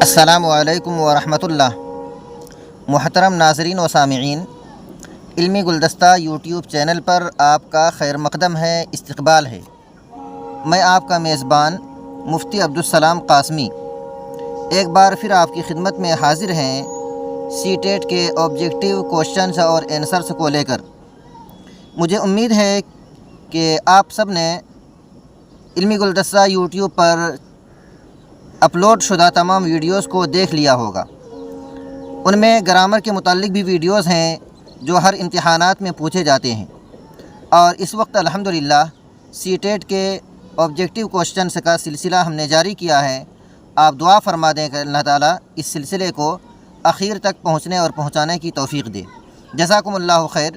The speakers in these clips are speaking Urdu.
السلام علیکم ورحمۃ اللہ۔ محترم ناظرین و سامعین، علمی گلدستہ یوٹیوب چینل پر آپ کا خیر مقدم ہے، استقبال ہے۔ میں آپ کا میزبان مفتی عبدالسلام قاسمی ایک بار پھر آپ کی خدمت میں حاضر ہیں سی ٹیٹ کے آبجیکٹیو کوشچنز اور آنسرز کو لے کر۔ مجھے امید ہے کہ آپ سب نے علمی گلدستہ یوٹیوب پر اپلوڈ شدہ تمام ویڈیوز کو دیکھ لیا ہوگا۔ ان میں گرامر کے متعلق بھی ویڈیوز ہیں جو ہر امتحانات میں پوچھے جاتے ہیں، اور اس وقت الحمدللہ سی ٹیٹ کے آبجیکٹیو کوشچنز کا سلسلہ ہم نے جاری کیا ہے۔ آپ دعا فرما دیں کہ اللہ تعالیٰ اس سلسلے کو اخیر تک پہنچنے اور پہنچانے کی توفیق دے۔ جزاکم اللہ خیر۔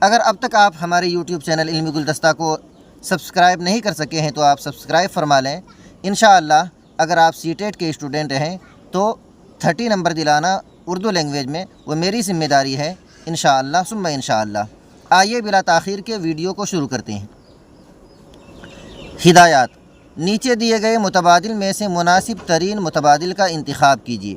اگر اب تک آپ ہمارے یوٹیوب چینل علمی گلدستہ کو سبسکرائب نہیں کر سکے ہیں تو آپ سبسکرائب فرما لیں۔ انشاءاللہ اگر آپ سی ٹیٹ کے اسٹوڈنٹ ہیں تو 30 نمبر دلانا اردو لینگویج میں وہ میری ذمہ داری ہے، انشاءاللہ ثم انشاءاللہ۔ آئیے بلا تاخیر کے ویڈیو کو شروع کرتے ہیں۔ ہدایات: نیچے دیے گئے متبادل میں سے مناسب ترین متبادل کا انتخاب کیجیے۔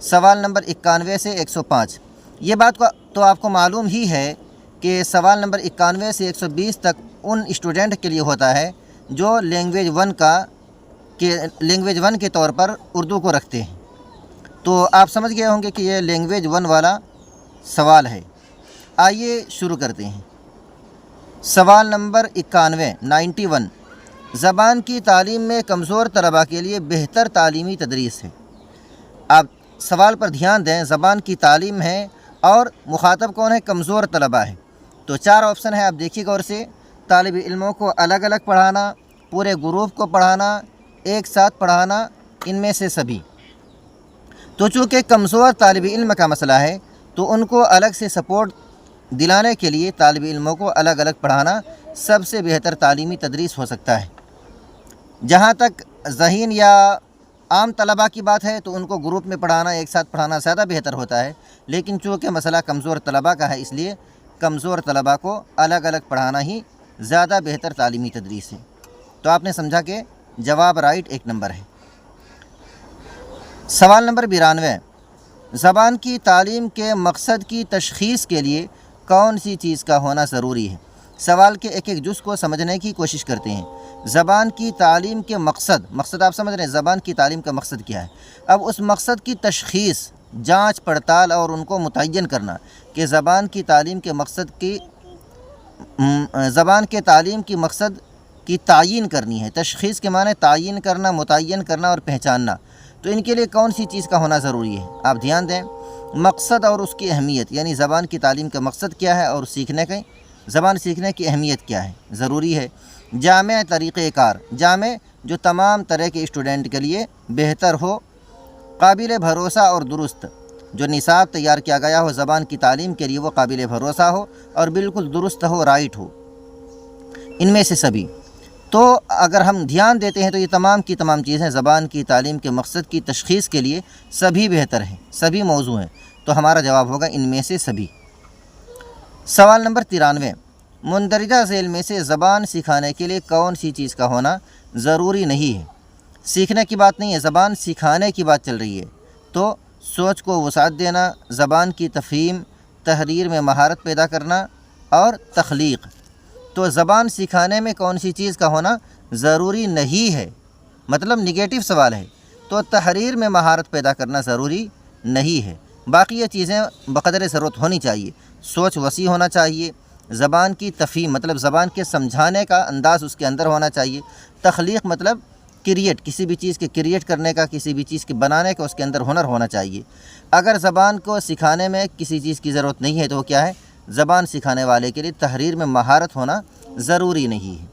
سوال نمبر 91 سے 105۔ یہ بات تو آپ کو معلوم ہی ہے کہ سوال نمبر 91 سے 120 تک ان اسٹوڈنٹ کے لیے ہوتا ہے جو لینگویج 1 کے طور پر اردو کو رکھتے ہیں۔ تو آپ سمجھ گئے ہوں گے کہ یہ لینگویج 1 والا سوال ہے۔ آئیے شروع کرتے ہیں۔ سوال نمبر 91 زبان کی تعلیم میں کمزور طلباء کے لیے بہتر تعلیمی تدریس ہے۔ آپ سوال پر دھیان دیں، زبان کی تعلیم ہے اور مخاطب کون ہے؟ کمزور طلباء ہے۔ تو 4 آپشن ہے، آپ دیکھیے غور سے۔ طالب علموں کو الگ الگ پڑھانا، پورے گروپ کو پڑھانا، ایک ساتھ پڑھانا، ان میں سے سبھی۔ تو چونکہ کمزور طالب علم کا مسئلہ ہے تو ان کو الگ سے سپورٹ دلانے کے لیے طالب علموں کو الگ الگ پڑھانا سب سے بہتر تعلیمی تدریس ہو سکتا ہے۔ جہاں تک ذہین یا عام طلباء کی بات ہے تو ان کو گروپ میں پڑھانا، ایک ساتھ پڑھانا زیادہ بہتر ہوتا ہے، لیکن چونکہ مسئلہ کمزور طلباء کا ہے اس لیے کمزور طلباء کو الگ الگ پڑھانا ہی زیادہ بہتر تعلیمی تدریس ہے۔ تو آپ نے سمجھا کہ جواب رائٹ 1 نمبر ہے۔ سوال نمبر 92 زبان کی تعلیم کے مقصد کی تشخیص کے لیے کون سی چیز کا ہونا ضروری ہے؟ سوال کے ایک ایک جز کو سمجھنے کی کوشش کرتے ہیں۔ زبان کی تعلیم کے مقصد آپ سمجھ رہے ہیں، زبان کی تعلیم کا مقصد کیا ہے؟ اب اس مقصد کی تشخیص، جانچ پڑتال اور ان کو متعین کرنا کہ زبان کی تعلیم کے مقصد کی تعیین کرنی ہے۔ تشخیص کے معنی تعیین کرنا، متعین کرنا اور پہچاننا۔ تو ان کے لیے کون سی چیز کا ہونا ضروری ہے؟ آپ دھیان دیں، مقصد اور اس کی اہمیت، یعنی زبان کی تعلیم کا مقصد کیا ہے اور زبان سیکھنے کی اہمیت کیا ہے، ضروری ہے۔ جامع طریقہ کار، جامع جو تمام طرح کے اسٹوڈنٹ کے لیے بہتر ہو، قابل بھروسہ اور درست، جو نصاب تیار کیا گیا ہو زبان کی تعلیم کے لیے وہ قابل بھروسہ ہو اور بالکل درست ہو، رائٹ ہو، ان میں سے سبھی۔ تو اگر ہم دھیان دیتے ہیں تو یہ تمام کی تمام چیزیں زبان کی تعلیم کے مقصد کی تشخیص کے لیے سبھی بہتر ہیں، سبھی موضوع ہیں، تو ہمارا جواب ہوگا ان میں سے سبھی۔ سوال نمبر 93 مندرجہ ذیل میں سے زبان سکھانے کے لیے کون سی چیز کا ہونا ضروری نہیں ہے؟ سیکھنے کی بات نہیں ہے، زبان سکھانے کی بات چل رہی ہے۔ تو سوچ کو وسعت دینا، زبان کی تفہیم، تحریر میں مہارت پیدا کرنا اور تخلیق۔ تو زبان سکھانے میں کون سی چیز کا ہونا ضروری نہیں ہے، مطلب نگیٹو سوال ہے، تو تحریر میں مہارت پیدا کرنا ضروری نہیں ہے۔ باقی یہ چیزیں بقدر ضرورت ہونی چاہیے۔ سوچ وسیع ہونا چاہیے، زبان کی تفہیم مطلب زبان کے سمجھانے کا انداز اس کے اندر ہونا چاہیے، تخلیق مطلب کسی بھی چیز کے کریٹ کرنے کا، کسی بھی چیز کے بنانے کا اس کے اندر ہنر ہونا چاہیے۔ اگر زبان کو سکھانے میں کسی چیز کی ضرورت نہیں ہے تو وہ کیا ہے؟ زبان سکھانے والے کے لیے تحریر میں مہارت ہونا ضروری نہیں ہے۔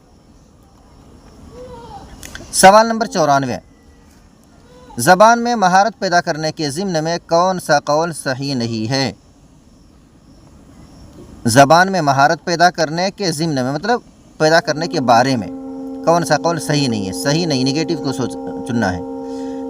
سوال نمبر 94 زبان میں مہارت پیدا کرنے کے ضمن میں کون سا قول صحیح نہیں ہے؟ زبان میں مہارت پیدا کرنے کے ضمن میں مطلب پیدا کرنے کے بارے میں کون سا قول صحیح نہیں ہے؟ صحیح نہیں، نگیٹو کو چننا ہے۔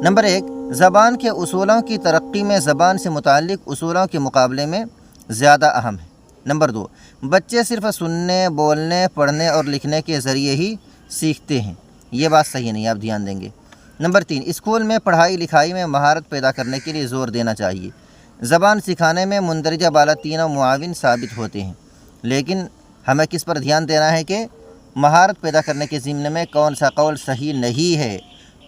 نمبر 1 زبان کے اصولوں کی ترقی میں زبان سے متعلق اصولوں کے مقابلے میں زیادہ اہم ہے۔ نمبر 2 بچے صرف سننے، بولنے، پڑھنے اور لکھنے کے ذریعے ہی سیکھتے ہیں، یہ بات صحیح نہیں، آپ دھیان دیں گے۔ نمبر 3، اسکول میں پڑھائی لکھائی میں مہارت پیدا کرنے کے لیے زور دینا چاہیے۔ زبان سکھانے میں مندرجہ بالا تینوں معاون ثابت ہوتے ہیں، لیکن ہمیں کس پر دھیان دینا ہے کہ مہارت پیدا کرنے کے ضمن میں کون سا قول صحیح نہیں ہے؟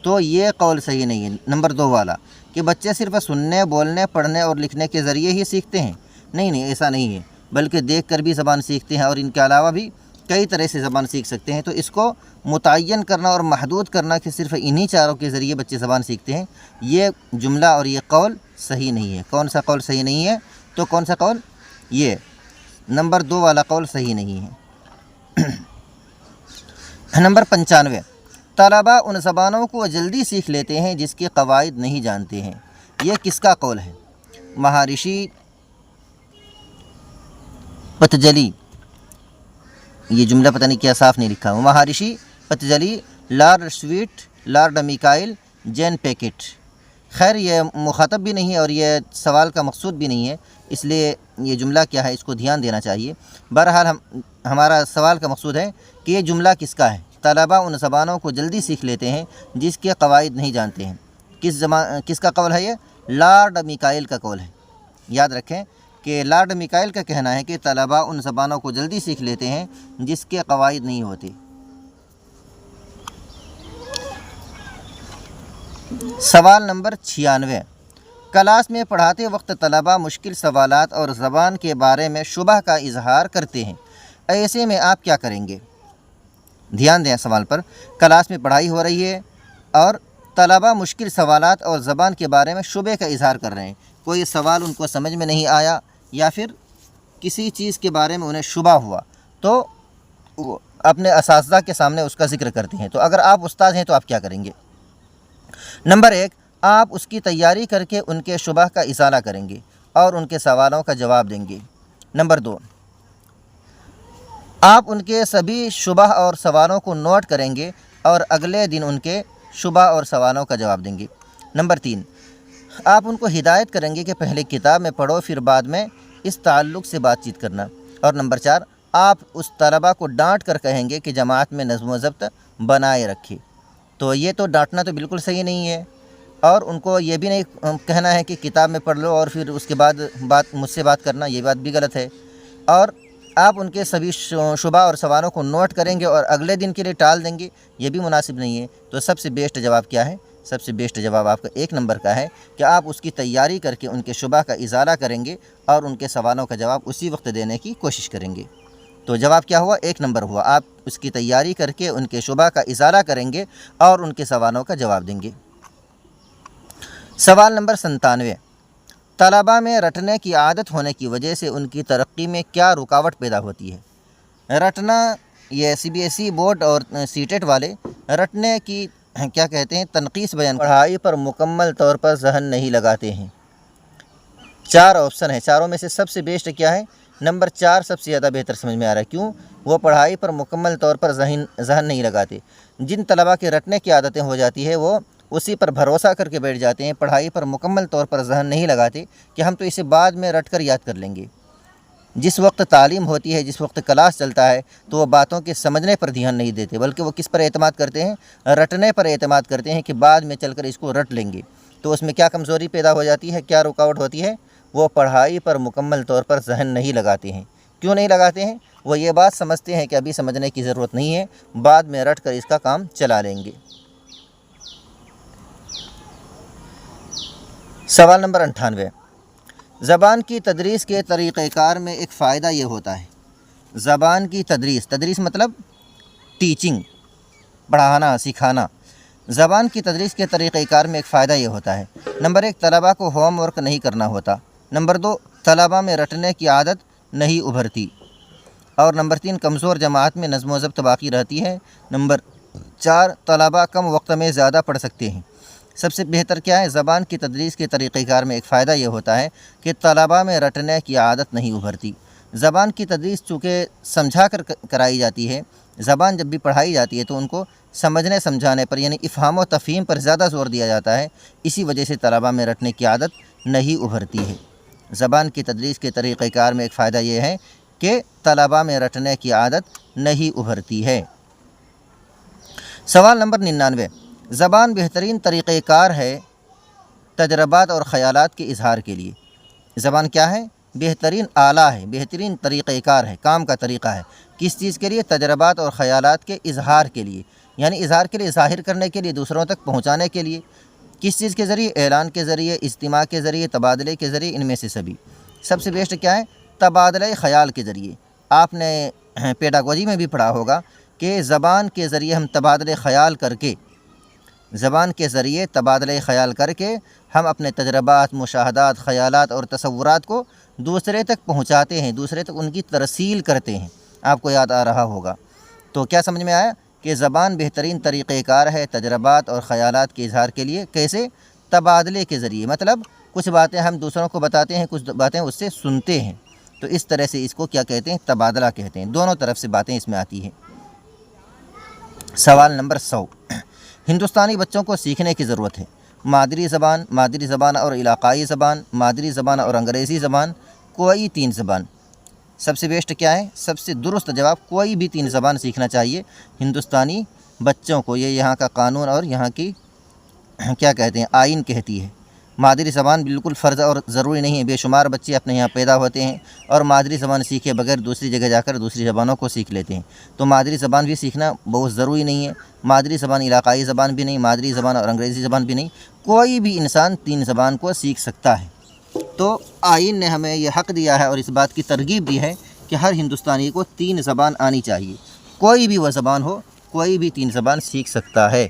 تو یہ قول صحیح نہیں ہے نمبر 2 والا، کہ بچے صرف سننے، بولنے، پڑھنے اور لکھنے کے ذریعے ہی سیکھتے ہیں۔ نہیں، ایسا نہیں ہے، بلکہ دیکھ کر بھی زبان سیکھتے ہیں، اور ان کے علاوہ بھی کئی طرح سے زبان سیکھ سکتے ہیں۔ تو اس کو متعین کرنا اور محدود کرنا کہ صرف انہی چاروں کے ذریعے بچے زبان سیکھتے ہیں، یہ جملہ اور یہ قول صحیح نہیں ہے۔ کون سا قول صحیح نہیں ہے؟ تو کون سا قول؟ یہ نمبر 2 والا قول صحیح نہیں ہے۔ نمبر 95، طلباء ان زبانوں کو جلدی سیکھ لیتے ہیں جس کے قواعد نہیں جانتے ہیں۔ یہ کس کا قول ہے؟ مہارشی پتنجلی، یہ جملہ پتہ نہیں کیا صاف نہیں لکھا ہوں، مہارشی پتنجلی، لارڈ سویٹ، لارڈ میکائل، جین پیکٹ۔ خیر یہ مخاطب بھی نہیں ہے اور یہ سوال کا مقصود بھی نہیں ہے، اس لیے یہ جملہ کیا ہے اس کو دھیان دینا چاہیے۔ بہرحال ہمارا سوال کا مقصود ہے کہ یہ جملہ کس کا ہے؟ طلباء ان زبانوں کو جلدی سیکھ لیتے ہیں جس کے قواعد نہیں جانتے ہیں۔ کس کا قول ہے یہ؟ لارڈ میکائل کا قول ہے۔ یاد رکھیں کہ لارڈ میکائل کا کہنا ہے کہ طلباء ان زبانوں کو جلدی سیکھ لیتے ہیں جس کے قواعد نہیں ہوتے۔ سوال نمبر 96، کلاس میں پڑھاتے وقت طلباء مشکل سوالات اور زبان کے بارے میں شبہ کا اظہار کرتے ہیں، ایسے میں آپ کیا کریں گے؟ دھیان دیں سوال پر۔ کلاس میں پڑھائی ہو رہی ہے اور طلباء مشکل سوالات اور زبان کے بارے میں شبہ کا اظہار کر رہے ہیں، کوئی سوال ان کو سمجھ میں نہیں آیا یا پھر کسی چیز کے بارے میں انہیں شبہ ہوا تو وہ اپنے اساتذہ کے سامنے اس کا ذکر کرتے ہیں۔ تو اگر آپ استاد ہیں تو آپ کیا کریں گے؟ نمبر 1، آپ اس کی تیاری کر کے ان کے شبہ کا ازالہ کریں گے اور ان کے سوالوں کا جواب دیں گے۔ نمبر 2، آپ ان کے سبھی شبہ اور سوالوں کو نوٹ کریں گے اور اگلے دن ان کے شبہ اور سوالوں کا جواب دیں گے۔ نمبر 3، آپ ان کو ہدایت کریں گے کہ پہلے کتاب میں پڑھو پھر بعد میں اس تعلق سے بات چیت کرنا۔ اور نمبر 4، آپ اس طلبہ کو ڈانٹ کر کہیں گے کہ جماعت میں نظم و ضبط بنائے رکھے۔ تو یہ تو ڈانٹنا تو بالکل صحیح نہیں ہے، اور ان کو یہ بھی نہیں کہنا ہے کہ کتاب میں پڑھ لو اور پھر اس کے بعد مجھ سے بات کرنا، یہ بات بھی غلط ہے۔ اور آپ ان کے سبھی شبہ اور سوالوں کو نوٹ کریں گے اور اگلے دن کے لیے ٹال دیں گے، یہ بھی مناسب نہیں ہے۔ تو سب سے بیسٹ جواب کیا ہے؟ سب سے بیسٹ جواب آپ کا 1 نمبر کا ہے کہ آپ اس کی تیاری کر کے ان کے شبہ کا ازالہ کریں گے اور ان کے سوالوں کا جواب اسی وقت دینے کی کوشش کریں گے۔ تو جواب کیا ہوا؟ 1 نمبر ہوا، آپ اس کی تیاری کر کے ان کے شبہ کا ازالہ کریں گے اور ان کے سوالوں کا جواب دیں گے۔ سوال نمبر 97، طلباء میں رٹنے کی عادت ہونے کی وجہ سے ان کی ترقی میں کیا رکاوٹ پیدا ہوتی ہے؟ رٹنا، یہ CBSE بورڈ اور سیٹیٹ والے رٹنے کی کیا کہتے ہیں؟ تنقیص بیان، پڑھائی پر مکمل طور پر ذہن نہیں لگاتے ہیں۔ 4 آپشن ہیں، چاروں میں سے سب سے بیسٹ کیا ہے؟ نمبر 4 سب سے زیادہ بہتر سمجھ میں آ رہا ہے۔ کیوں؟ وہ پڑھائی پر مکمل طور پر ذہن نہیں لگاتے۔ جن طلباء کے رٹنے کی عادتیں ہو جاتی ہے وہ اسی پر بھروسہ کر کے بیٹھ جاتے ہیں، پڑھائی پر مکمل طور پر ذہن نہیں لگاتے کہ ہم تو اسے بعد میں رٹ کر یاد کر لیں گے۔ جس وقت تعلیم ہوتی ہے، جس وقت کلاس چلتا ہے، تو وہ باتوں کے سمجھنے پر دھیان نہیں دیتے، بلکہ وہ کس پر اعتماد کرتے ہیں؟ رٹنے پر اعتماد کرتے ہیں کہ بعد میں چل کر اس کو رٹ لیں گے۔ تو اس میں کیا کمزوری پیدا ہو جاتی ہے، کیا رکاوٹ ہوتی ہے؟ وہ پڑھائی پر مکمل طور پر ذہن نہیں لگاتے ہیں۔ کیوں نہیں لگاتے ہیں؟ وہ یہ بات سمجھتے ہیں کہ ابھی سمجھنے کی ضرورت نہیں ہے، بعد میں رٹ کر اس کا کام چلا لیں گے۔ سوال نمبر 98، زبان کی تدریس کے طریقہ کار میں ایک فائدہ یہ ہوتا ہے۔ زبان کی تدریس مطلب ٹیچنگ، پڑھانا، سکھانا۔ زبان کی تدریس کے طریقہ کار میں ایک فائدہ یہ ہوتا ہے۔ نمبر 1، طلباء کو ہوم ورک نہیں کرنا ہوتا۔ نمبر 2، طلباء میں رٹنے کی عادت نہیں ابھرتی۔ اور نمبر 3، کمزور جماعت میں نظم و ضبط باقی رہتی ہے۔ نمبر 4، طلباء کم وقت میں زیادہ پڑھ سکتے ہیں۔ سب سے بہتر کیا ہے؟ زبان کی تدریس کے طریقہ کار میں ایک فائدہ یہ ہوتا ہے کہ طلباء میں رٹنے کی عادت نہیں ابھرتی۔ زبان کی تدریس چونکہ سمجھا کر کرائی جاتی ہے، زبان جب بھی پڑھائی جاتی ہے تو ان کو سمجھنے سمجھانے پر یعنی افہام و تفہیم پر زیادہ زور دیا جاتا ہے، اسی وجہ سے طلباء میں رٹنے کی عادت نہیں ابھرتی ہے۔ زبان کی تدریس کے طریقہ کار میں ایک فائدہ یہ ہے کہ طلباء میں رٹنے کی عادت نہیں ابھرتی ہے۔ سوال نمبر 99، زبان بہترین طریقہ کار ہے تجربات اور خیالات کے اظہار کے لیے۔ زبان کیا ہے؟ بہترین آلہ ہے، بہترین طریقہ کار ہے، کام کا طریقہ ہے۔ کس چیز کے لیے؟ تجربات اور خیالات کے اظہار کے لیے، یعنی اظہار کے لیے، ظاہر کرنے کے لیے، دوسروں تک پہنچانے کے لیے۔ کس چیز کے ذریعے؟ اعلان کے ذریعے، اجتماع کے ذریعے، تبادلے کے ذریعے، ان میں سے سبھی۔ سب سے بیسٹ کیا ہے؟ تبادلہ خیال کے ذریعے۔ آپ نے پیڈاگوجی میں بھی پڑھا ہوگا کہ زبان کے ذریعے ہم تبادلہ خیال کر کے، زبان کے ذریعے تبادلہ خیال کر کے ہم اپنے تجربات، مشاہدات، خیالات اور تصورات کو دوسرے تک پہنچاتے ہیں، دوسرے تک ان کی ترسیل کرتے ہیں۔ آپ کو یاد آ رہا ہوگا۔ تو کیا سمجھ میں آیا کہ زبان بہترین طریقہ کار ہے تجربات اور خیالات کے اظہار کے لیے؟ کیسے؟ تبادلے کے ذریعے، مطلب کچھ باتیں ہم دوسروں کو بتاتے ہیں، کچھ باتیں اس سے سنتے ہیں، تو اس طرح سے اس کو کیا کہتے ہیں؟ تبادلہ کہتے ہیں۔ دونوں طرف سے باتیں اس میں آتی ہیں۔ سوال نمبر 100، ہندوستانی بچوں کو سیکھنے کی ضرورت ہے۔ مادری زبان اور علاقائی زبان، مادری زبان اور انگریزی زبان، کوئی 3 زبان۔ سب سے بیسٹ کیا ہے؟ سب سے درست جواب کوئی بھی 3 زبان سیکھنا چاہیے ہندوستانی بچوں کو۔ یہ یہاں کا قانون اور یہاں کی کیا کہتے ہیں؟ آئین کہتی ہے۔ مادری زبان بالکل فرض اور ضروری نہیں ہے۔ بے شمار بچے اپنے یہاں پیدا ہوتے ہیں اور مادری زبان سیکھے بغیر دوسری جگہ جا کر دوسری زبانوں کو سیکھ لیتے ہیں، تو مادری زبان بھی سیکھنا بہت ضروری نہیں ہے۔ مادری زبان علاقائی زبان بھی نہیں، مادری زبان اور انگریزی زبان بھی نہیں، کوئی بھی انسان 3 زبان کو سیکھ سکتا ہے۔ تو آئین نے ہمیں یہ حق دیا ہے اور اس بات کی ترغیب دی ہے کہ ہر ہندوستانی کو 3 زبان آنی چاہیے، کوئی بھی وہ زبان ہو، کوئی بھی 3 زبان سیکھ سکتا ہے۔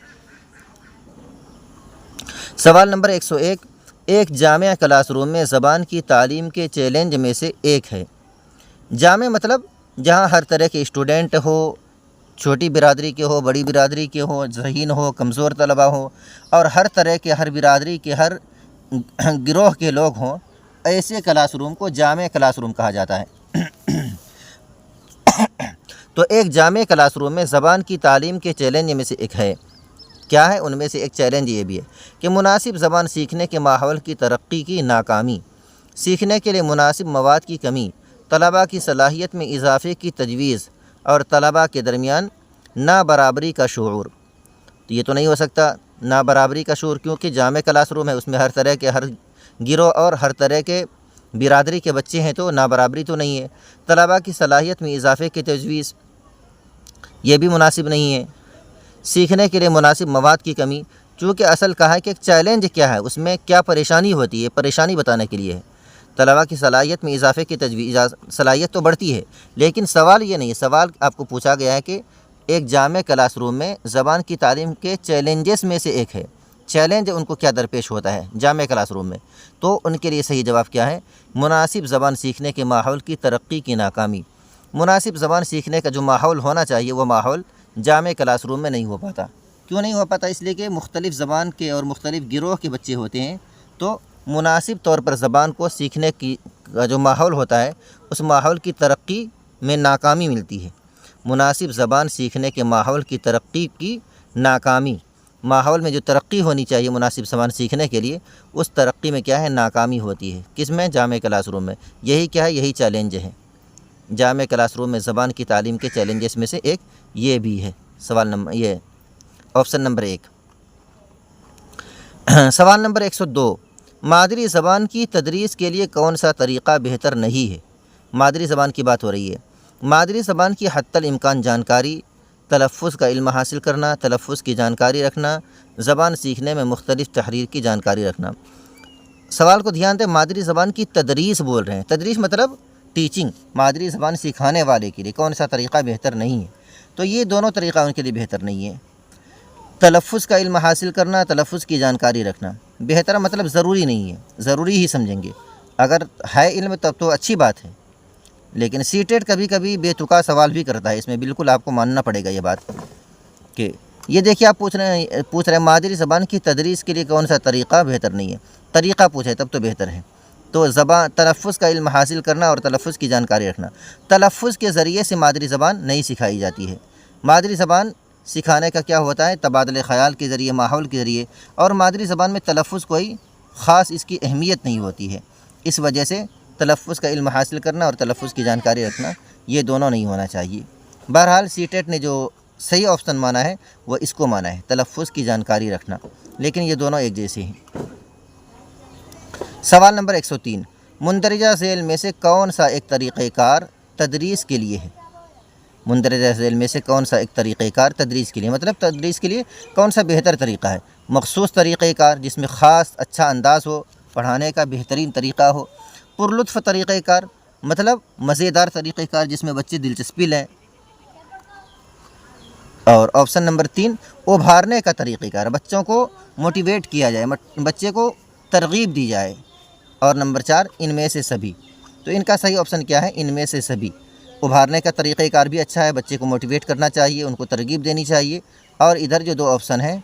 سوال نمبر 101، ایک جامع کلاس روم میں زبان کی تعلیم کے چیلنج میں سے ایک ہے۔ جامع مطلب جہاں ہر طرح کے اسٹوڈنٹ ہو، چھوٹی برادری کے ہو، بڑی برادری کے ہو، ذہین ہو، کمزور طلبہ ہو، اور ہر طرح کے، ہر برادری کے، ہر گروہ کے لوگ ہوں، ایسے کلاس روم کو جامع کلاس روم کہا جاتا ہے۔ تو ایک جامع کلاس روم میں زبان کی تعلیم کے چیلنج میں سے ایک ہے۔ کیا ہے؟ ان میں سے ایک چیلنج یہ بھی ہے کہ مناسب زبان سیکھنے کے ماحول کی ترقی کی ناکامی، سیکھنے کے لیے مناسب مواد کی کمی، طلباء کی صلاحیت میں اضافے کی تجویز، اور طلباء کے درمیان نابرابری کا شعور۔ تو یہ تو نہیں ہو سکتا نابرابری کا شعور، کیونکہ جامع کلاس روم ہے، اس میں ہر طرح کے، ہر گروہ اور ہر طرح کے برادری کے بچے ہیں، تو نابرابری تو نہیں ہے۔ طلباء کی صلاحیت میں اضافے کی تجویز، یہ بھی مناسب نہیں ہے۔ سیکھنے کے لیے مناسب مواد کی کمی، چونکہ اصل کہا ہے کہ ایک چیلنج کیا ہے، اس میں کیا پریشانی ہوتی ہے، پریشانی بتانے کے لیے ہے۔ طلباء کی صلاحیت میں اضافے کی تجویز، صلاحیت تو بڑھتی ہے، لیکن سوال یہ نہیں ہے۔ سوال آپ کو پوچھا گیا ہے کہ ایک جامع کلاس روم میں زبان کی تعلیم کے چیلنجز میں سے ایک ہے، چیلنج ان کو کیا درپیش ہوتا ہے جامع کلاس روم میں، تو ان کے لیے صحیح جواب کیا ہے؟ مناسب زبان سیکھنے کے ماحول کی ترقی کی ناکامی۔ مناسب زبان سیکھنے کا جو ماحول ہونا چاہیے، وہ ماحول جامع کلاس روم میں نہیں ہو پاتا۔ کیوں نہیں ہو پاتا؟ اس لیے کہ مختلف زبان کے اور مختلف گروہ کے بچے ہوتے ہیں، تو مناسب طور پر زبان کو سیکھنے کی کا جو ماحول ہوتا ہے، اس ماحول کی ترقی میں ناکامی ملتی ہے۔ مناسب زبان سیکھنے کے ماحول کی ترقی کی ناکامی، ماحول میں جو ترقی ہونی چاہیے مناسب زبان سیکھنے کے لیے، اس ترقی میں کیا ہے؟ ناکامی ہوتی ہے۔ کس میں؟ جامع کلاس روم میں۔ یہی کیا ہے؟ یہی چیلنج ہے۔ جامع کلاس روم میں زبان کی تعلیم کے چیلنجز میں سے ایک یہ بھی ہے۔ سوال نمبر یہ آپشن نمبر 1۔ سوال نمبر 102، مادری زبان کی تدریس کے لیے کون سا طریقہ بہتر نہیں ہے؟ مادری زبان کی بات ہو رہی ہے۔ مادری زبان کی حتی الامکان جانکاری، تلفظ کا علم حاصل کرنا، تلفظ کی جانکاری رکھنا، زبان سیکھنے میں مختلف تحریر کی جانکاری رکھنا۔ سوال کو دھیان دیں، مادری زبان کی تدریس بول رہے ہیں، تدریس مطلب ٹیچنگ، مادری زبان سکھانے والے کے لیے کون سا طریقہ بہتر نہیں ہے؟ تو یہ دونوں طریقہ ان کے لیے بہتر نہیں ہے۔ تلفظ کا علم حاصل کرنا، تلفظ کی جانکاری رکھنا، بہتر مطلب ضروری نہیں ہے، ضروری ہی سمجھیں گے۔ اگر ہے علم تب تو اچھی بات ہے، لیکن سی ٹیٹ کبھی کبھی بے تکا سوال بھی کرتا ہے، اس میں بالکل آپ کو ماننا پڑے گا یہ بات کہ یہ دیکھیے آپ پوچھ رہے ہیں مادری زبان کی تدریس کے لیے کون سا طریقہ بہتر نہیں ہے، طریقہ پوچھے تب تو بہتر ہے۔ تو تلفظ کا علم حاصل کرنا اور تلفظ کی جانکاری رکھنا، تلفظ کے ذریعے سے مادری زبان نہیں سکھائی جاتی ہے۔ مادری زبان سکھانے کا کیا ہوتا ہے؟ تبادلہ خیال کے ذریعے، ماحول کے ذریعے، اور مادری زبان میں تلفظ کوئی خاص اس کی اہمیت نہیں ہوتی ہے، اس وجہ سے تلفظ کا علم حاصل کرنا اور تلفظ کی جانکاری رکھنا یہ دونوں نہیں ہونا چاہیے۔ بہرحال سی ٹیٹ نے جو صحیح آپشن مانا ہے وہ اس کو مانا ہے، تلفظ کی جانکاری رکھنا، لیکن یہ دونوں ایک جیسے ہیں۔ سوال نمبر 103، مندرجہ ذیل میں سے کون سا ایک طریقہ کار تدریس کے لیے ہے؟ مندرجہ ذیل میں سے کون سا ایک طریقہ کار تدریس کے لیے، مطلب تدریس کے لیے کون سا بہتر طریقہ ہے؟ مخصوص طریقہ کار جس میں خاص اچھا انداز ہو، پڑھانے کا بہترین طریقہ ہو۔ پرلطف طریقہ کار مطلب مزیدار طریقہ کار جس میں بچے دلچسپی لیں۔ اور آپشن نمبر 3، ابھارنے کا طریقہ کار، بچوں کو موٹیویٹ کیا جائے، بچے کو ترغیب دی جائے۔ اور نمبر 4، ان میں سے سبھی۔ تو ان کا صحیح آپشن کیا ہے؟ ان میں سے سبھی۔ ابھارنے کا طریقہ کار بھی اچھا ہے، بچے کو موٹیویٹ کرنا چاہیے، ان کو ترغیب دینی چاہیے۔ اور ادھر جو 2 آپشن ہیں،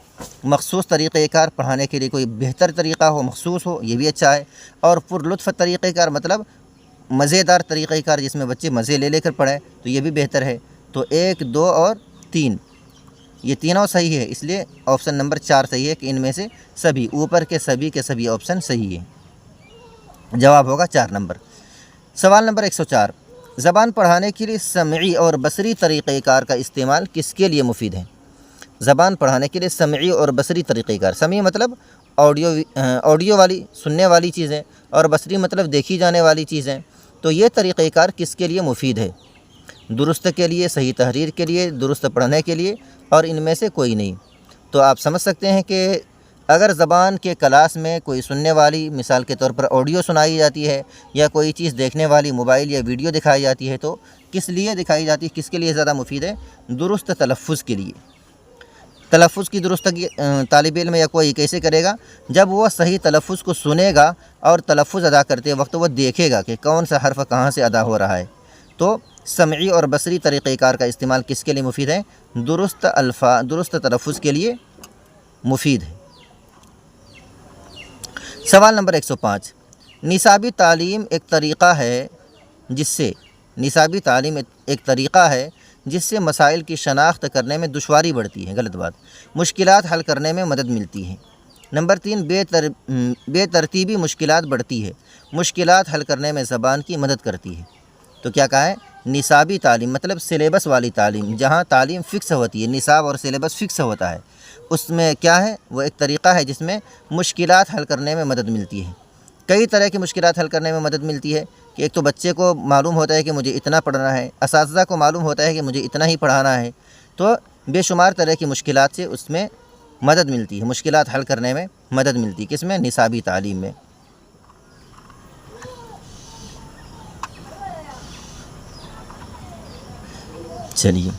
مخصوص طریقہ کار پڑھانے کے لیے کوئی بہتر طریقہ ہو، مخصوص ہو، یہ بھی اچھا ہے۔ اور پرلطف طریقہ کار مطلب مزیدار طریقہ کار جس میں بچے مزے لے کر پڑھیں، تو یہ بھی بہتر ہے۔ تو 1، 2 اور 3 یہ تینوں صحیح ہے، اس لیے آپشن نمبر 4 صحیح ہے کہ ان میں سے سبھی، اوپر کے سبھی آپشن صحیح ہیں۔ جواب ہوگا 4 نمبر۔ سوال نمبر 104، زبان پڑھانے کے لیے سمعی اور بصری طریقہ کار کا استعمال کس کے لیے مفید ہے؟ زبان پڑھانے کے لیے سمعی اور بصری طریقہ کار، سمعی مطلب آڈیو والی سننے والی چیزیں، اور بصری مطلب دیکھی جانے والی چیزیں۔ تو یہ طریقہ کار کس کے لیے مفید ہے؟ درست کے لیے، صحیح تحریر کے لیے، درست پڑھنے کے لیے، اور ان میں سے کوئی نہیں۔ تو آپ سمجھ سکتے ہیں کہ اگر زبان کے کلاس میں کوئی سننے والی، مثال کے طور پر آڈیو سنائی جاتی ہے، یا کوئی چیز دیکھنے والی موبائل یا ویڈیو دکھائی جاتی ہے، تو کس لیے دکھائی جاتی ہے، کس کے لیے زیادہ مفید ہے؟ درست تلفظ کے لیے۔ تلفظ کی درستگی طالب علم یا کوئی کیسے کرے گا؟ جب وہ صحیح تلفظ کو سنے گا اور تلفظ ادا کرتے وقت وہ دیکھے گا کہ کون سا حرف کہاں سے ادا ہو رہا ہے۔ تو سمعی اور بصری طریقہ کار کا استعمال کس کے لیے مفید ہے؟ درست تلفظ کے لیے مفید ہے۔ سوال نمبر 105، نصابی تعلیم ایک طریقہ ہے جس سے مسائل کی شناخت کرنے میں دشواری بڑھتی ہے، غلط بات، مشکلات حل کرنے میں مدد ملتی ہے۔ نمبر 3، بے ترتیبی مشکلات بڑھتی ہے، مشکلات حل کرنے میں زبان کی مدد کرتی ہے۔ تو کیا کہا ہے؟ نصابی تعلیم مطلب سلیبس والی تعلیم، جہاں تعلیم فکس ہوتی ہے، نصاب اور سلیبس فکس ہوتا ہے، اس میں کیا ہے؟ وہ ایک طریقہ ہے جس میں مشکلات حل کرنے میں مدد ملتی ہے۔ کئی طرح کی مشکلات حل کرنے میں مدد ملتی ہے کہ ایک تو بچے کو معلوم ہوتا ہے کہ مجھے اتنا پڑھنا ہے، اساتذہ کو معلوم ہوتا ہے کہ مجھے اتنا ہی پڑھانا ہے، تو بے شمار طرح کی مشکلات سے اس میں مدد ملتی ہے، مشکلات حل کرنے میں مدد ملتی ہے، کس میں؟ نصابی تعلیم میں۔ چلیے،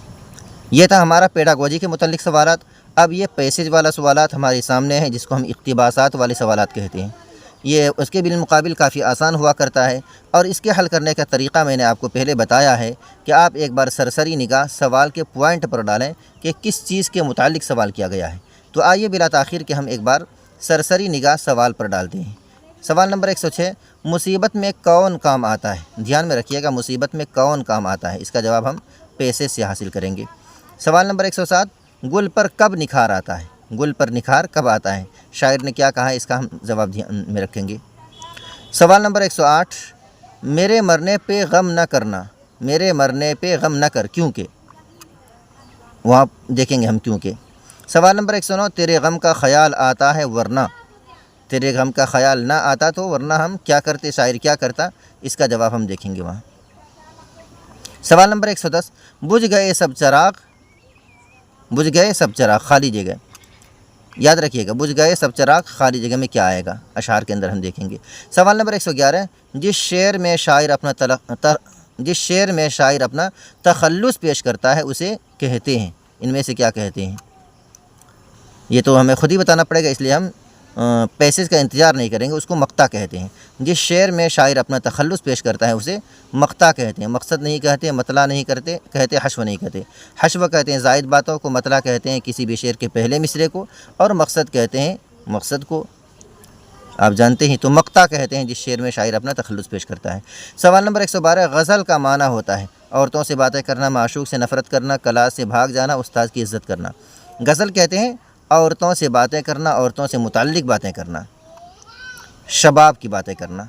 یہ تھا ہمارا پیڈاگوجی کے متعلق سوالات۔ اب یہ پیسج والا سوالات ہمارے سامنے ہیں، جس کو ہم اقتباسات والے سوالات کہتے ہیں۔ یہ اس کے بالمقابل کافی آسان ہوا کرتا ہے، اور اس کے حل کرنے کا طریقہ میں نے آپ کو پہلے بتایا ہے کہ آپ ایک بار سرسری نگاہ سوال کے پوائنٹ پر ڈالیں کہ کس چیز کے متعلق سوال کیا گیا ہے۔ تو آئیے بلا تاخیر کہ ہم ایک بار سرسری نگاہ سوال پر ڈالتے ہیں۔ سوال نمبر 106، مصیبت میں کون کام آتا ہے؟ دھیان میں رکھیے گا، مصیبت میں کون کام آتا ہے، اس کا جواب ہم پیسے سے حاصل کریں گے۔ سوال نمبر 107، گل پر کب نکھار آتا ہے؟ گل پر نکھار کب آتا ہے؟ شاعر نے کیا کہا ہے، اس کا ہم جواب دھیان میں رکھیں گے۔ سوال نمبر 108، میرے مرنے پہ غم نہ کرنا، میرے مرنے پہ غم نہ کر کیونکہ، وہاں دیکھیں گے ہم کیونکہ۔ سوال نمبر 109، تیرے غم کا خیال آتا ہے ورنہ، تیرے غم کا خیال نہ آتا تو ورنہ ہم کیا کرتے، شاعر کیا کرتا، اس کا جواب ہم دیکھیں گے وہاں۔ سوال نمبر 110، بجھ گئے سب چراغ، بجھ گئے سب چراغ خالی جگہ، یاد رکھیے گا، بجھ گئے سب چراغ خالی جگہ میں کیا آئے گا، اشعار کے اندر ہم دیکھیں گے۔ سوال نمبر 111، جس شعر میں شاعر اپنا تخلص پیش کرتا ہے اسے کہتے ہیں، ان میں سے کیا کہتے ہیں؟ یہ تو ہمیں خود ہی بتانا پڑے گا، اس لیے ہم پیسج کا انتظار نہیں کریں گے، اس کو مقطع کہتے ہیں۔ جس شعر میں شاعر اپنا تخلص پیش کرتا ہے اسے مقطع کہتے ہیں، مقصد نہیں کہتے، مطلع نہیں کہتے، حشو نہیں کہتے۔ حشو کہتے ہیں زائد باتوں کو، مطلع کہتے ہیں کسی بھی شعر کے پہلے مصرے کو، اور مقصد کہتے ہیں مقصد کو، آپ جانتے ہیں۔ تو مقطع کہتے ہیں جس شعر میں شاعر اپنا تخلص پیش کرتا ہے۔ سوال نمبر 112، غزل کا معنی ہوتا ہے عورتوں سے باتیں کرنا، معشوق سے نفرت کرنا، کلاس سے بھاگ جانا، استاد کی عزت کرنا۔ غزل کہتے ہیں عورتوں سے باتیں کرنا، عورتوں سے متعلق باتیں کرنا، شباب کی باتیں کرنا،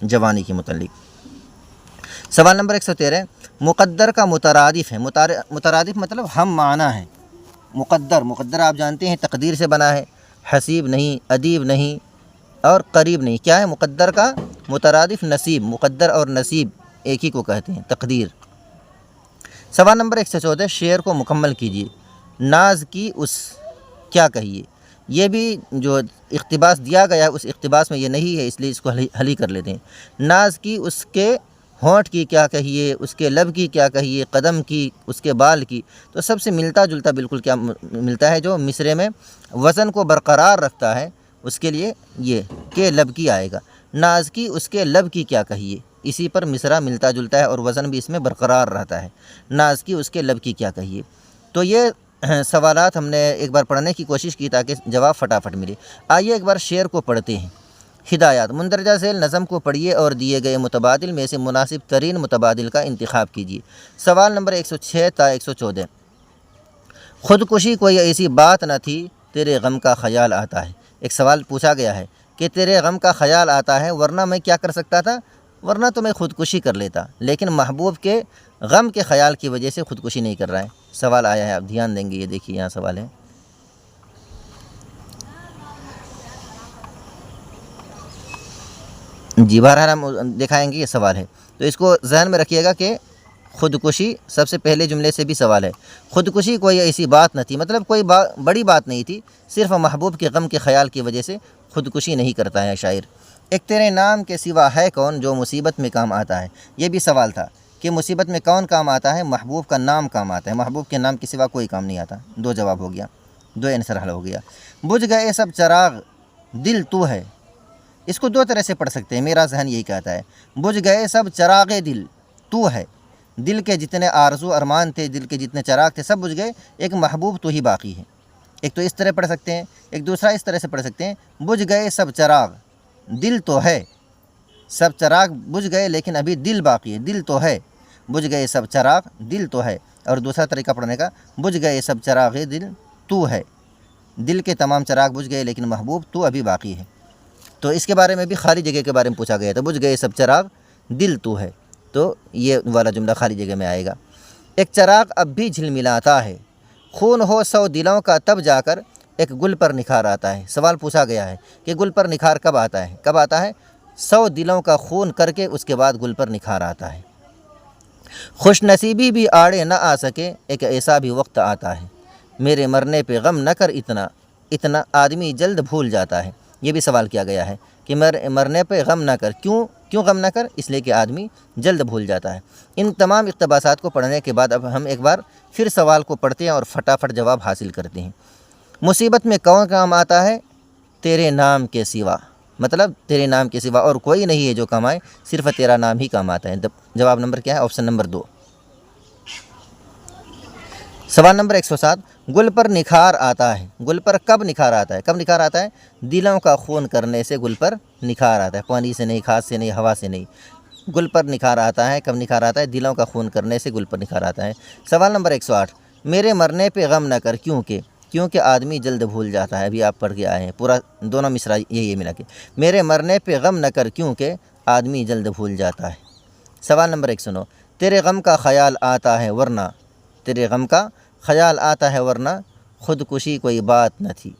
جوانی کے متعلق۔ سوال نمبر 113، مقدر کا مترادف ہے، مترادف مطلب ہم معنی ہے۔ مقدر آپ جانتے ہیں تقدیر سے بنا ہے، حسیب نہیں، ادیب نہیں اور قریب نہیں، کیا ہے مقدر کا مترادف؟ نصیب۔ مقدر اور نصیب ایک ہی کو کہتے ہیں، تقدیر۔ سوال نمبر 114، شعر کو مکمل کیجیے۔ ناز کی اس کیا کہیے، یہ بھی جو اقتباس دیا گیا ہے اس اقتباس میں یہ نہیں ہے، اس لیے اس کو حل ہی کر لیتے ہیں۔ ناز کی اس کے ہونٹ کی کیا کہیے، اس کے لب کی کیا کہیے، قدم کی، اس کے بال کی، تو سب سے ملتا جلتا بالکل کیا ملتا ہے جو مصرے میں وزن کو برقرار رکھتا ہے، اس کے لیے یہ کہ لب کی آئے گا۔ ناز کی اس کے لب کی کیا کہیے، اسی پر مصرع ملتا جلتا ہے اور وزن بھی اس میں برقرار رہتا ہے۔ ناز کی اس کے لب کی کیا کہیے۔ تو یہ سوالات ہم نے ایک بار پڑھنے کی کوشش کی تاکہ جواب فٹافٹ ملے۔ آئیے ایک بار شعر کو پڑھتے ہیں۔ ہدایات، مندرجہ ذیل نظم کو پڑھیے اور دیے گئے متبادل میں سے مناسب ترین متبادل کا انتخاب کیجیے۔ سوال نمبر 106 تا 114، خودکشی کوئی ایسی بات نہ تھی تیرے غم کا خیال آتا ہے۔ ایک سوال پوچھا گیا ہے کہ تیرے غم کا خیال آتا ہے، ورنہ میں کیا کر سکتا تھا، ورنہ تو میں خودکشی کر لیتا، لیکن محبوب کے غم کے خیال کی وجہ سے خودکشی نہیں کر رہا ہے۔ سوال آیا ہے، آپ دھیان دیں گے، یہ دیکھیے یہاں سوال ہے۔ جی بہرحال ہم دکھائیں گے، یہ سوال ہے تو اس کو ذہن میں رکھیے گا کہ خودکشی سب سے پہلے جملے سے بھی سوال ہے۔ خودکشی کوئی ایسی بات نہ تھی، مطلب کوئی بڑی بات نہیں تھی، صرف محبوب کے غم کے خیال کی وجہ سے خودکشی نہیں کرتا ہے شاعر۔ ایک تیرے نام کے سوا ہے کون جو مصیبت میں کام آتا ہے، یہ بھی سوال تھا کہ مصیبت میں کون کام آتا ہے، محبوب کا نام کام آتا ہے، محبوب کے نام کے سوا کوئی کام نہیں آتا۔ دو جواب ہو گیا، دو آنسر حل ہو گیا۔ بجھ گئے سب چراغ دل تو ہے، اس کو دو طرح سے پڑھ سکتے ہیں، میرا ذہن یہی کہتا ہے۔ بجھ گئے سب چراغ دل تو ہے، دل کے جتنے آرزو ارمان تھے، دل کے جتنے چراغ تھے، سب بجھ گئے، ایک محبوب تو ہی باقی ہے۔ ایک تو اس طرح پڑھ سکتے ہیں، ایک دوسرا اس طرح سے پڑھ سکتے ہیں، بجھ گئے سب چراغ دل تو ہے، سب چراغ بجھ گئے لیکن ابھی دل باقی ہے، دل تو ہے، بجھ گئے سب چراغ دل تو ہے۔ اور دوسرا طریقہ پڑھنے کا، بجھ گئے سب چراغ دل تو ہے، دل کے تمام چراغ بجھ گئے لیکن محبوب تو ابھی باقی ہے۔ تو اس کے بارے میں بھی خالی جگہ کے بارے میں پوچھا گیا تھا، بجھ گئے سب چراغ دل تو ہے، تو یہ والا جملہ خالی جگہ میں آئے گا۔ ایک چراغ اب بھی جھلملاتا ہے، خون ہو 100 دلوں کا تب جا کر ایک گل پر نکھار آتا ہے۔ سوال پوچھا گیا ہے کہ گل پر نکھار کب آتا ہے، کب آتا ہے؟ 100 دلوں کا خون کر کے اس کے بعد گل پر نکھار آتا ہے۔ خوش نصیبی بھی آڑے نہ آ سکے، ایک ایسا بھی وقت آتا ہے، میرے مرنے پہ غم نہ کر اتنا، اتنا آدمی جلد بھول جاتا ہے۔ یہ بھی سوال کیا گیا ہے کہ مرنے پہ غم نہ کر، کیوں غم نہ کر؟ اس لیے کہ آدمی جلد بھول جاتا ہے۔ ان تمام اقتباسات کو پڑھنے کے بعد اب ہم ایک بار پھر سوال کو پڑھتے ہیں اور فٹافٹ جواب حاصل کرتے ہیں۔ مصیبت میں کون کام آتا ہے؟ تیرے نام کے سوا، مطلب تیرے نام کے سوا اور کوئی نہیں ہے جو کام آئے، صرف تیرا نام ہی کام آتا ہے۔ جواب نمبر کیا ہے؟ Option number 2۔ سوال نمبر 107، گل پر نکھار آتا ہے، گل پر کب نکھار آتا ہے؟ کب نکھار آتا ہے؟ دلوں کا خون کرنے سے گل پر نکھار آتا ہے، پانی سے نہیں، کھاد سے نہیں، ہوا سے نہیں، گل پر نکھار آتا ہے۔ کب نکھار آتا ہے؟ دلوں کا خون کرنے سے گل پر نکھار آتا ہے۔ سوال نمبر 108، میرے مرنے پہ غم نہ کر، کیونکہ آدمی جلد بھول جاتا ہے۔ ابھی آپ پڑھ کے آئے ہیں، پورا دونوں مصرع یہی ملا کے، میرے مرنے پہ غم نہ کر کیونکہ آدمی جلد بھول جاتا ہے۔ سوال نمبر 109، تیرے غم کا خیال آتا ہے ورنہ، تیرے غم کا خیال آتا ہے ورنہ خودکشی کوئی بات نہ تھی۔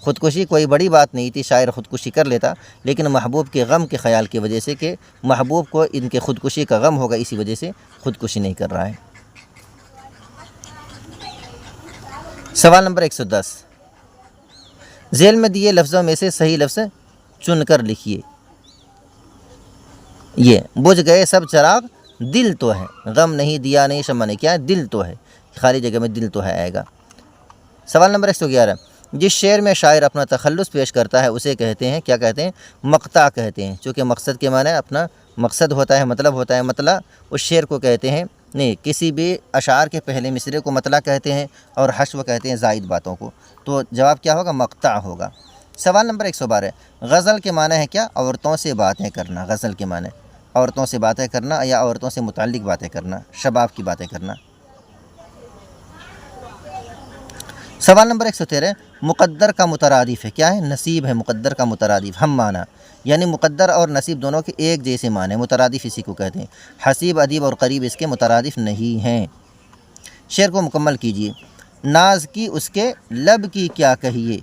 خودکشی کوئی بڑی بات نہیں تھی، شاعر خودکشی کر لیتا، لیکن محبوب کے غم کے خیال کی وجہ سے کہ محبوب کو ان کے خودکشی کا غم ہوگا، اسی وجہ سے خودکشی نہیں کر رہا ہے۔ سوال نمبر 110، ذیل میں دیے لفظوں میں سے صحیح لفظ چن کر لکھیے۔ یہ بجھ گئے سب چراغ دل تو ہے، غم نہیں دیا نہیں شمع نے، کیا ہے؟ دل تو ہے، خالی جگہ میں دل تو ہے آئے گا۔ سوال نمبر 111، جس شعر میں شاعر اپنا تخلص پیش کرتا ہے اسے کہتے ہیں، کیا کہتے ہیں؟ مقطع کہتے ہیں، چونکہ مقصد کے معنی اپنا مقصد ہوتا ہے، مطلب ہوتا ہے، مطلع اس شعر کو کہتے ہیں، نہیں کسی بھی اشعار کے پہلے مصرے کو مطلع کہتے ہیں اور حشو کہتے ہیں زائد باتوں کو، تو جواب کیا ہوگا؟ مقطع ہوگا۔ سوال نمبر 112، غزل کے معنی ہے کیا؟ عورتوں سے باتیں کرنا۔ غزل کے معنی عورتوں سے باتیں کرنا یا عورتوں سے متعلق باتیں کرنا، شباب کی باتیں کرنا۔ سوال نمبر 113، مقدر کا مترادف ہے، کیا ہے؟ نصیب ہے مقدر کا مترادف، ہم معنی، یعنی مقدر اور نصیب دونوں کے ایک جیسے معنی، مترادف اسی کو کہتے ہیں۔ حسیب، ادیب اور قریب اس کے مترادف نہیں ہیں۔ شعر کو مکمل کیجیے۔ ناز کی اس کے لب کی کیا کہیے،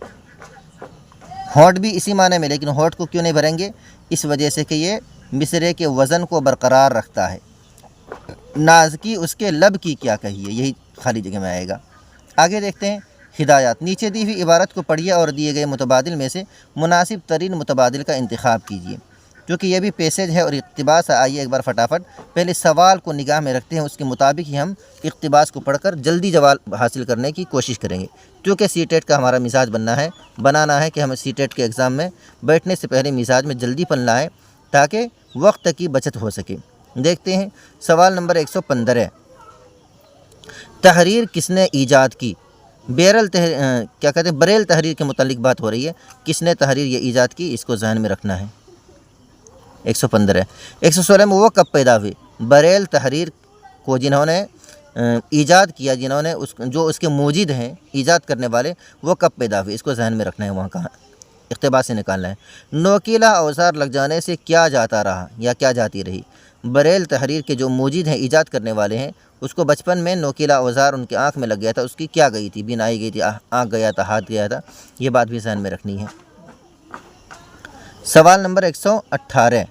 ہونٹ بھی اسی معنی میں، لیکن ہونٹ کو کیوں نہیں بھریں گے؟ اس وجہ سے کہ یہ مصرعے کے وزن کو برقرار رکھتا ہے۔ ناز کی اس کے لب کی کیا کہیے، یہی خالی جگہ میں آئے گا۔ آگے دیکھتے ہیں ہدایات۔ نیچے دی ہوئی عبارت کو پڑھیے اور دیے گئے متبادل میں سے مناسب ترین متبادل کا انتخاب کیجیے، کیونکہ یہ بھی پیسیج ہے اور اقتباس ہے۔ آئیے ایک بار فٹافٹ پہلے سوال کو نگاہ میں رکھتے ہیں، اس کے مطابق ہی ہم اقتباس کو پڑھ کر جلدی جواب حاصل کرنے کی کوشش کریں گے، کیونکہ سی ٹیٹ کا ہمارا مزاج بنانا ہے کہ ہمیں سی ٹیٹ کے ایگزام میں بیٹھنے سے پہلے مزاج میں جلدی پڑھنا ہے تاکہ وقت کی بچت ہو سکے۔ دیکھتے ہیں سوال نمبر 115، تحریر کس نے ایجاد کی؟ بریل تحریر کے متعلق بات ہو رہی ہے، کس نے تحریر یہ ایجاد کی، اس کو ذہن میں رکھنا ہے۔ 115 116 میں وہ کب پیدا ہوئے؟ بریل تحریر کو جنہوں نے ایجاد کیا، جنہوں نے جو اس کے موجد ہیں، ایجاد کرنے والے، وہ کب پیدا ہوئے، اس کو ذہن میں رکھنا ہے، وہاں کہاں اقتباس سے نکالنا ہے۔ نوکیلا اوزار لگ جانے سے کیا جاتا رہا یا کیا جاتی رہی؟ بریل تحریر کے جو موجد ہیں، ایجاد کرنے والے ہیں، اس کو بچپن میں نوکیلا اوزار ان کی آنکھ میں لگ گیا تھا، اس کی کیا گئی تھی؟ بین آئی گئی تھی، آنکھ گیا تھا، ہاتھ گیا تھا، یہ بات بھی ذہن میں رکھنی ہے۔ سوال نمبر 118،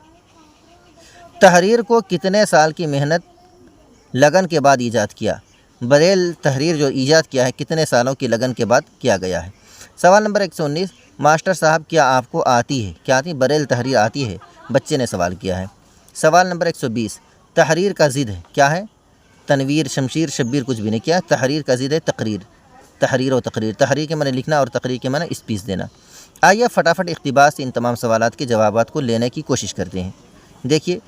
تحریر کو کتنے سال کی محنت لگن کے بعد ایجاد کیا؟ بریل تحریر جو ایجاد کیا ہے کتنے سالوں کی لگن کے بعد کیا گیا ہے؟ سوال نمبر 119، ماسٹر صاحب کیا آپ کو آتی ہے؟ کیا آتی؟ بریل تحریر آتی ہے، بچے نے سوال کیا ہے۔ سوال نمبر 120، تحریر کا ضد ہے، کیا ہے؟ تنویر، شمشیر، شبیر کچھ بھی نہیں کیا، تحریر کا ضد ہے تقریر، تحریر و تقریر، تحریر کے معنی لکھنا اور تقریر کے معنی اسپیچ دینا۔ آئیے فٹافٹ اقتباس سے ان تمام سوالات کے جوابات کو لینے کی کوشش کرتے ہیں۔ دیکھیے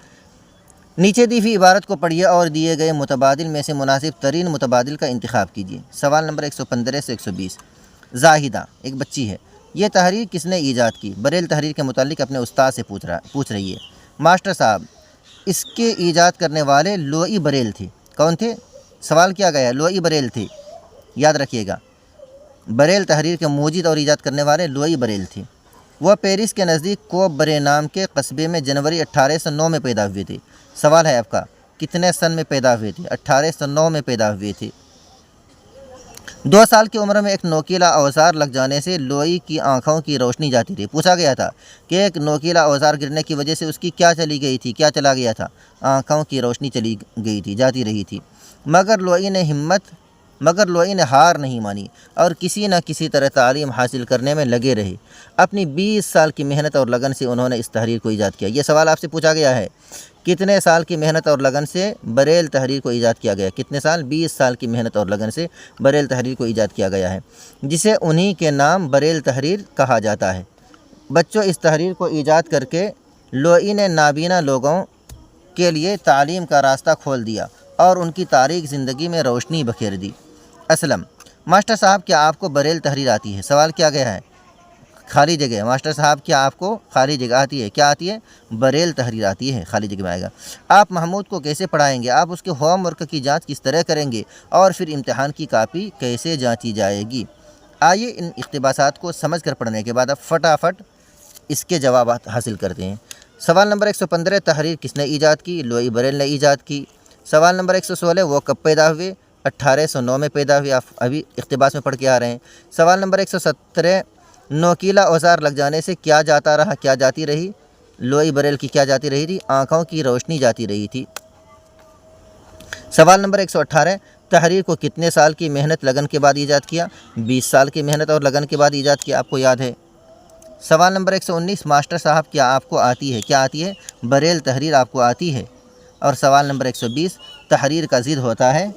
نیچے دی ہوئی عبارت کو پڑھیے اور دیے گئے متبادل میں سے مناسب ترین متبادل کا انتخاب کیجیے۔ سوال نمبر 115 سے 120، زاہدہ ایک بچی ہے، یہ تحریر کس نے ایجاد کی؟ بریل تحریر کے متعلق اپنے استاد سے پوچھ رہی ہے۔ ماسٹر صاحب اس کے ایجاد کرنے والے لوئی بریل تھے، کون تھے؟ سوال کیا گیا ہے، لوئی بریل تھے، یاد رکھیے گا، بریل تحریر کے موجد اور ایجاد کرنے والے لوئی بریل تھے۔ وہ پیرس کے نزدیک کوپ برے نام کے قصبے میں جنوری 1809 میں پیدا ہوئے تھے۔ سوال ہے آپ کا، کتنے سن میں پیدا ہوئے تھے؟ 1809 میں پیدا ہوئے تھے۔ 2 سال کی عمر میں ایک نوکیلا اوزار لگ جانے سے لوئی کی آنکھوں کی روشنی جاتی رہی۔ پوچھا گیا تھا کہ ایک نوکیلا اوزار گرنے کی وجہ سے اس کی کیا چلی گئی تھی، کیا چلا گیا تھا؟ آنکھوں کی روشنی چلی گئی تھی، جاتی رہی تھی۔ مگر لوئی نے ہار نہیں مانی اور کسی نہ کسی طرح تعلیم حاصل کرنے میں لگے رہے۔ اپنی 20 سال کی محنت اور لگن سے انہوں نے اس تحریر کو ایجاد کیا۔ یہ سوال آپ سے پوچھا گیا ہے، کتنے سال کی محنت اور لگن سے بریل تحریر کو ایجاد کیا گیا؟ کتنے سال؟ 20 سال کی محنت اور لگن سے بریل تحریر کو ایجاد کیا گیا ہے، جسے انہی کے نام بریل تحریر کہا جاتا ہے۔ بچوں، اس تحریر کو ایجاد کر کے لوئی نے نابینا لوگوں کے لیے تعلیم کا راستہ کھول دیا اور ان کی تاریک زندگی میں روشنی بکھیر دی۔ اسلم، ماسٹر صاحب کیا آپ کو بریل تحریر آتی ہے؟ سوال کیا گیا ہے، خالی جگہ، ماسٹر صاحب کیا آپ کو خالی جگہ آتی ہے؟ کیا آتی ہے؟ بریل تحریر آتی ہے، خالی جگہ میں آئے گا۔ آپ محمود کو کیسے پڑھائیں گے؟ آپ اس کے ہوم ورک کی جانچ کس طرح کریں گے اور پھر امتحان کی کاپی کیسے جانچی جائے گی؟ آئیے ان اقتباسات کو سمجھ کر پڑھنے کے بعد اب فٹافٹ اس کے جوابات حاصل کرتے ہیں۔ سوال نمبر 115، تحریر کس نے ایجاد کی؟ لوئی بریل نے ایجاد کی۔ سوال نمبر 116، وہ کب پیدا ہوئے؟ 1809 میں پیدا ہوئے، آپ ابھی اقتباس میں پڑھ کے آ رہے ہیں۔ سوال نمبر 117، نوکیلا اوزار لگ جانے سے کیا جاتا رہا، کیا جاتی رہی؟ لوئی بریل کی کیا جاتی رہی تھی؟ آنکھوں کی روشنی جاتی رہی تھی۔ سوال نمبر 118، تحریر کو کتنے سال کی محنت لگن کے بعد ایجاد کیا؟ 20 سال کی محنت اور لگن کے بعد ایجاد کیا، آپ کو یاد ہے۔ سوال نمبر 119، ماسٹر صاحب کیا آپ کو آتی ہے؟ کیا آتی ہے؟ بریل تحریر آپ کو آتی ہے۔ اور سوال نمبر 120، تحریر کا ضد ہوتا ہے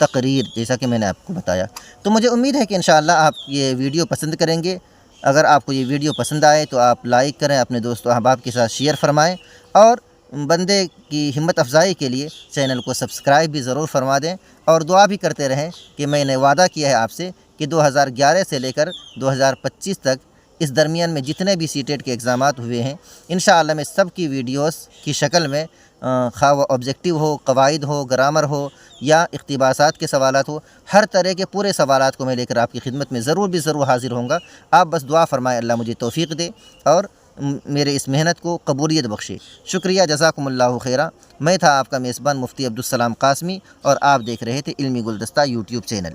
تقریر، جیسا کہ میں نے آپ کو بتایا۔ تو مجھے امید ہے کہ انشاءاللہ آپ یہ ویڈیو پسند کریں گے۔ اگر آپ کو یہ ویڈیو پسند آئے تو آپ لائک کریں، اپنے دوست و احباب کے ساتھ شیئر فرمائیں، اور بندے کی ہمت افزائی کے لیے چینل کو سبسکرائب بھی ضرور فرما دیں، اور دعا بھی کرتے رہیں کہ میں نے وعدہ کیا ہے آپ سے کہ 2011 سے لے کر 2025 تک اس درمیان میں جتنے بھی سی ٹیٹ کے اگزامات ہوئے ہیں انشاءاللہ میں سب کی ویڈیوز کی شکل میں خواہ وہ آبجیکٹیو ہو، قواعد ہو، گرامر ہو یا اقتباسات کے سوالات ہو، ہر طرح کے پورے سوالات کو میں لے کر آپ کی خدمت میں ضرور حاضر ہوں گا۔ آپ بس دعا فرمائے اللہ مجھے توفیق دے اور میرے اس محنت کو قبولیت بخشے۔ شکریہ، جزاکم اللہ خیرہ۔ میں تھا آپ کا میزبان مفتی عبدالسلام قاسمی اور آپ دیکھ رہے تھے علمی گلدستہ یوٹیوب چینل۔